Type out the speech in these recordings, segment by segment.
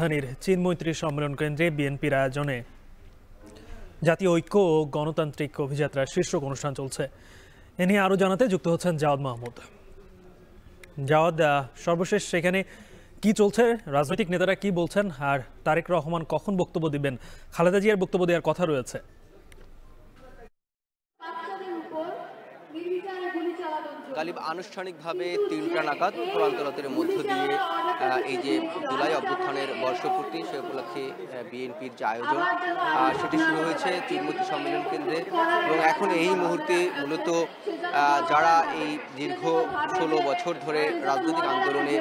রাজধানীর চীনমৈত্রী সম্মেলন কেন্দ্রে বিএনপির আয়োজনে জাতীয় ঐক্য ও গণতান্ত্রিক অভিযাত্রার শীর্ষক অনুষ্ঠান চলছে। এ নিয়ে আরও জানাতে যুক্ত হচ্ছেন জাওয়াদ মাহমুদ। জাওয়াদ, সর্বশেষ সেখানে কি চলছে, রাজনৈতিক নেতারা কি বলছেন, আর তারেক রহমান কখন বক্তব্য দিবেন? খালেদা জিয়ার বক্তব্য দেওয়ার কথা রয়েছে। গালিব আনুষ্ঠানিকভাবে ৩টা নাগাদ আদালতের মধ্য দিয়ে এই যে জুলাই অভ্যুত্থানের বর্ষপূর্তি সে উপলক্ষে বিএনপির যে আয়োজন সেটি শুরু হয়েছে চীনমৈত্রী সম্মেলন কেন্দ্রে। এবং এখন এই মুহূর্তে মূলত যারা এই দীর্ঘ ১৬ বছর ধরে রাজনৈতিক আন্দোলনে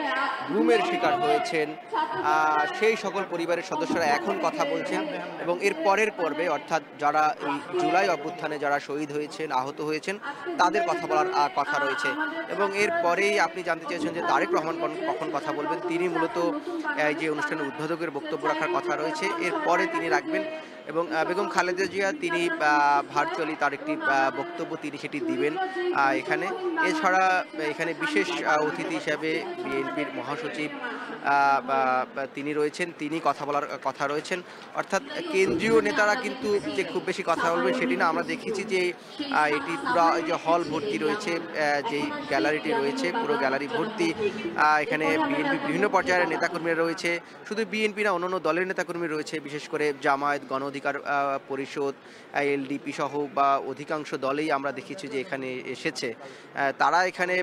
গুমের শিকার হয়েছেন সেই সকল পরিবারের সদস্যরা এখন কথা বলছেন। এবং এর পরের পর্বে অর্থাৎ যারা এই জুলাই অভ্যুত্থানে যারা শহীদ হয়েছেন, আহত হয়েছেন, তাদের কথা বলার কথা রয়েছে। এবং এর পরেই আপনি জানতে চেয়েছেন যে তারেক রহমান কখন কথা বলবেন। তিনি মূলত এই যে অনুষ্ঠানের উদ্বোধকের বক্তব্য রাখার কথা রয়েছে, এরপরে তিনি রাখবেন। এবং বেগম খালেদা জিয়া তিনি ভার্চুয়ালি তার একটি বক্তব্য তিনি সেটি দিবেন এখানে। এছাড়া এখানে বিশেষ অতিথি হিসাবে বিএনপির মহাসচিব তিনি রয়েছেন, তিনি কথা বলার কথা রয়েছেন। অর্থাৎ কেন্দ্রীয় নেতারা কিন্তু যে খুব বেশি কথা বলবেন সেটি না। আমরা দেখেছি যে এটি পুরো যে হল ভর্তি রয়েছে, যেই গ্যালারিটি রয়েছে পুরো গ্যালারি ভর্তি। এখানে বিএনপি বিভিন্ন পর্যায়ের নেতাকর্মীরা রয়েছে, শুধু বিএনপি না অন্যান্য দলের নেতাকর্মী রয়েছে, বিশেষ করে জামায়াত, গণ অধিকার পরিষদ, এলডিপি সহ বা অধিকাংশ দলেই আমরা দেখেছি যে এখানে এসেছে। তারা এখানে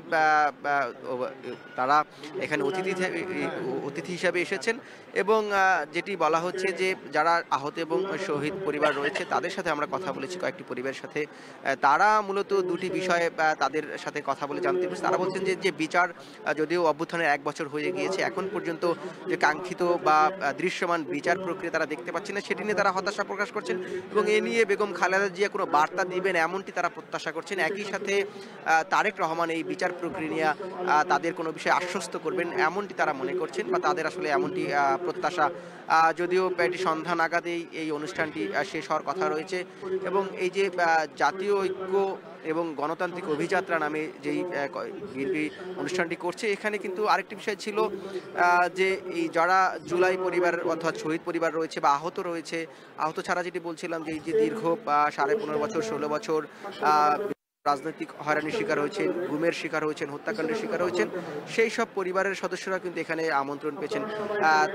অতিথি হিসাবে এসেছেন। এবং যেটি বলা হচ্ছে যে যারা আহত এবং শহীদ পরিবার রয়েছে তাদের সাথে আমরা কথা বলেছি, কয়েকটি পরিবারের সাথে। তারা মূলত দুটি বিষয়ে তাদের সাথে কথা বলে জানতে পেরেছি। তারা বলছেন যে বিচার, যদিও অভ্যুত্থানের 1 বছর হয়ে গিয়েছে, এখন পর্যন্ত যে কাঙ্ক্ষিত বা দৃশ্যমান বিচার প্রক্রিয়া তারা দেখতে পাচ্ছেন না, সেটি নিয়ে তারা হতাশা প্রকাশ করছেন। এবং এ নিয়ে বেগম খালেদা জিয়া কোনো বার্তা দিবেন এমনটি তারা প্রত্যাশা করছেন। একই সাথে তারেক রহমান এই বিচার প্রক্রিয়া নিয়ে তাদের কোনো বিষয়ে আশ্বস্ত করবেন এমনটি তারা মনে করছেন, বা তাদের আসলে এমনটি প্রত্যাশা। যদিও এটি সন্ধ্যা নাগাদেই এই অনুষ্ঠানটি শেষ হওয়ার কথা রয়েছে। এবং এই যে জাতীয় ঐক্য এবং গণতান্ত্রিক অভিযাত্রা নামে যেই বিএনপি অনুষ্ঠানটি করছে, এখানে কিন্তু আরেকটি বিষয় ছিল যে এই যারা জুলাই পরিবার অর্থাৎ শহীদ পরিবার রয়েছে বা আহত রয়েছে, আহত ছাড়া যেটি বলছিলাম যে এই যে দীর্ঘ 15.5 বছর 16 বছর রাজনৈতিক হয়রানির শিকার হয়েছেন, গুমের শিকার হয়েছেন, হত্যাকাণ্ডের শিকার হয়েছেন, সেই সব পরিবারের সদস্যরা কিন্তু এখানে আমন্ত্রণ পেয়েছেন।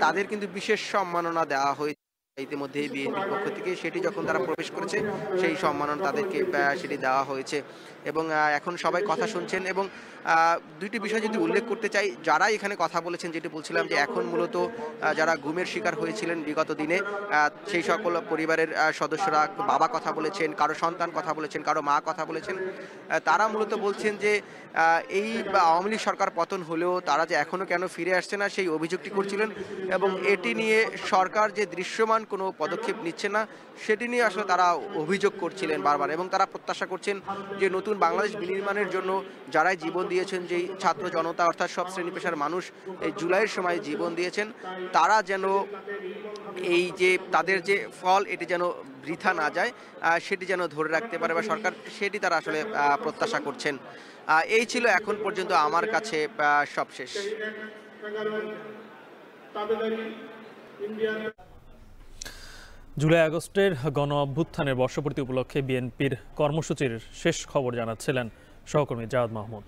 তাদের কিন্তু বিশেষ সম্মাননা দেওয়া হয়েছে ইতিমধ্যে বিএনপির পক্ষ থেকে। সেটি যখন তারা প্রবেশ করেছে সেই সম্মাননা তাদেরকে সেটি দেওয়া হয়েছে। এবং এখন সবাই কথা শুনছেন। এবং দুইটি বিষয় যদি উল্লেখ করতে চাই, যারা এখানে কথা বলেছেন, যেটি বলছিলাম যে এখন মূলত যারা গুমের শিকার হয়েছিলেন বিগত দিনে, সেই সকল পরিবারের সদস্যরা, বাবা কথা বলেছেন, কারো সন্তান কথা বলেছেন, কারো মা কথা বলেছেন। তারা মূলত বলছেন যে এই আওয়ামী লীগ সরকার পতন হলেও তারা যে এখনও কেন ফিরে আসছে না সেই অভিযোগটি করছিলেন। এবং এটি নিয়ে সরকার যে দৃশ্যমান কোনো পদক্ষেপ নিচ্ছে না সেটি নিয়ে আসলে তারা অভিযোগ করছিলেন বারবার। এবং তারা প্রত্যাশা করছেন যে নতুন বাংলাদেশ বিনির্মাণের জন্য যারাই জীবন দিয়েছেন, যেই ছাত্র জনতা অর্থাৎ সব শ্রেণী পেশার মানুষ এই জুলাইয়ের সময় জীবন দিয়েছেন, তারা যেন এই যে তাদের যে ফল এটি যেন বৃথা না যায়, সেটি যেন ধরে রাখতে পারে বা সরকার, সেটি তারা আসলে প্রত্যাশা করছেন। এই ছিল এখন পর্যন্ত আমার কাছে সবশেষ। জুলাই আগস্টের গণ অভ্যুত্থানের বর্ষপূর্তি উপলক্ষে বিএনপির কর্মসূচির শেষ খবর জানাচ্ছিলেন সহকর্মী জাওয়াদ মাহমুদ।